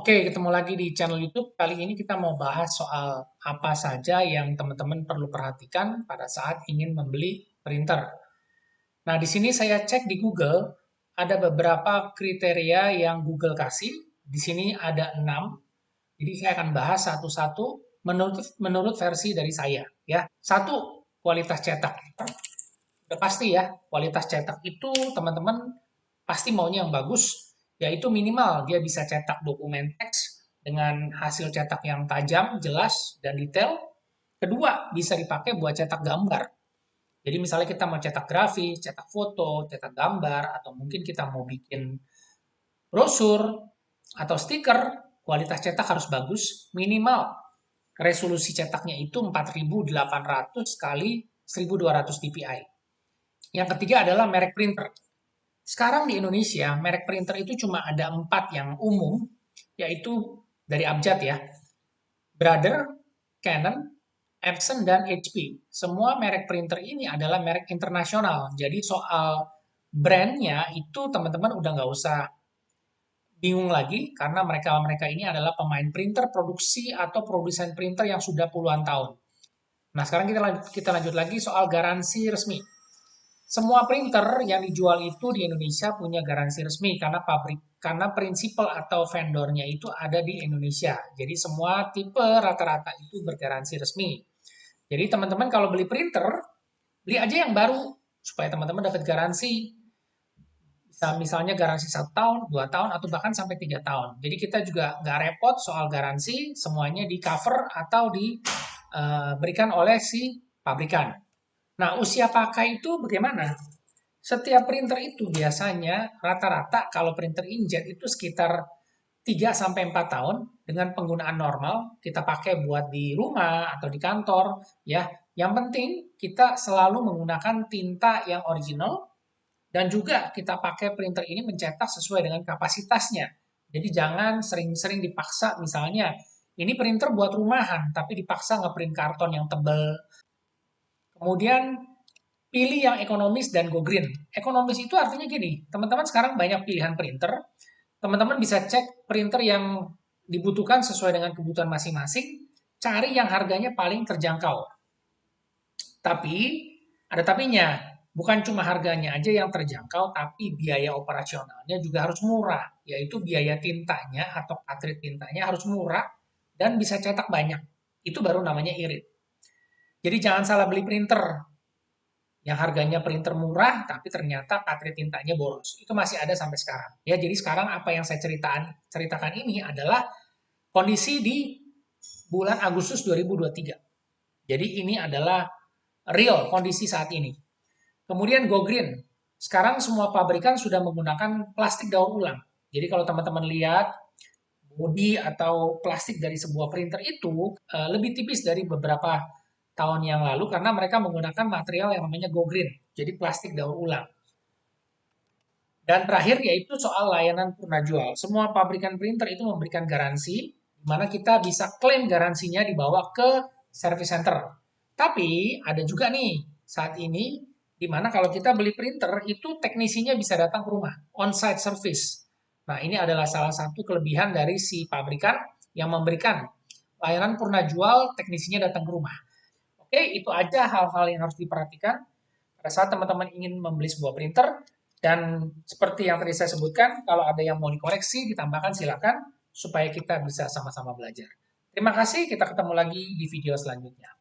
Oke, ketemu lagi di channel YouTube. Kali ini kita mau bahas soal apa saja yang teman-teman perlu perhatikan pada saat ingin membeli printer. Nah, di sini saya cek di Google, ada beberapa kriteria yang Google kasih. Di sini ada 6. Jadi saya akan bahas satu-satu menurut versi dari saya, ya. Satu, kualitas cetak. Udah pasti ya, kualitas cetak itu teman-teman pasti maunya yang bagus, yaitu minimal dia bisa cetak dokumen teks dengan hasil cetak yang tajam, jelas, dan detail. Kedua, bisa dipakai buat cetak gambar. Jadi misalnya kita mau cetak grafis, cetak foto, cetak gambar, atau mungkin kita mau bikin brosur atau stiker, kualitas cetak harus bagus, minimal resolusi cetaknya itu 4800 kali 1200 dpi. Yang ketiga adalah merek printer. Sekarang di Indonesia, merek printer itu cuma ada 4 yang umum, yaitu dari abjad ya. Brother, Canon, Epson, dan HP. Semua merek printer ini adalah merek internasional. Jadi soal brandnya itu teman-teman udah nggak usah bingung lagi karena mereka ini adalah pemain printer produksi atau produsen printer yang sudah puluhan tahun. Nah, sekarang kita lanjut lagi soal garansi resmi. Semua printer yang dijual itu di Indonesia punya garansi resmi karena prinsipal atau vendornya itu ada di Indonesia. Jadi semua tipe rata-rata itu bergaransi resmi. Jadi teman-teman kalau beli printer, beli aja yang baru supaya teman-teman dapat garansi. Bisa misalnya garansi 1 tahun, 2 tahun, atau bahkan sampai 3 tahun. Jadi kita juga nggak repot soal garansi, semuanya di cover atau diberikan oleh si pabrikan. Nah, usia pakai itu bagaimana? Setiap printer itu biasanya rata-rata kalau printer inkjet itu sekitar 3 sampai 4 tahun dengan penggunaan normal, kita pakai buat di rumah atau di kantor, ya. Yang penting kita selalu menggunakan tinta yang original dan juga kita pakai printer ini mencetak sesuai dengan kapasitasnya. Jadi jangan sering-sering dipaksa misalnya ini printer buat rumahan tapi dipaksa ngeprint karton yang tebal. Kemudian pilih yang ekonomis dan go green. Ekonomis itu artinya gini, teman-teman sekarang banyak pilihan printer. Teman-teman bisa cek printer yang dibutuhkan sesuai dengan kebutuhan masing-masing, cari yang harganya paling terjangkau. Tapi, ada tapinya. Bukan cuma harganya aja yang terjangkau, tapi biaya operasionalnya juga harus murah, yaitu biaya tintanya atau cartridge tintanya harus murah dan bisa cetak banyak. Itu baru namanya irit. Jadi jangan salah beli printer yang harganya printer murah tapi ternyata cartridge tintanya boros. Itu masih ada sampai sekarang. Ya, jadi sekarang apa yang saya ceritakan ini adalah kondisi di bulan Agustus 2023. Jadi ini adalah real kondisi saat ini. Kemudian go green. Sekarang semua pabrikan sudah menggunakan plastik daur ulang. Jadi kalau teman-teman lihat bodi atau plastik dari sebuah printer itu lebih tipis dari beberapa tahun yang lalu karena mereka menggunakan material yang namanya go green. Jadi plastik daur ulang. Dan terakhir yaitu soal layanan purna jual. Semua pabrikan printer itu memberikan garansi di mana kita bisa klaim garansinya dibawa ke service center. Tapi ada juga nih saat ini di mana kalau kita beli printer itu teknisinya bisa datang ke rumah, on-site service. Nah, ini adalah salah satu kelebihan dari si pabrikan yang memberikan layanan purna jual, teknisinya datang ke rumah. Oke, itu aja hal-hal yang harus diperhatikan pada saat teman-teman ingin membeli sebuah printer. Dan seperti yang tadi saya sebutkan, kalau ada yang mau dikoreksi, ditambahkan silakan supaya kita bisa sama-sama belajar. Terima kasih, kita ketemu lagi di video selanjutnya.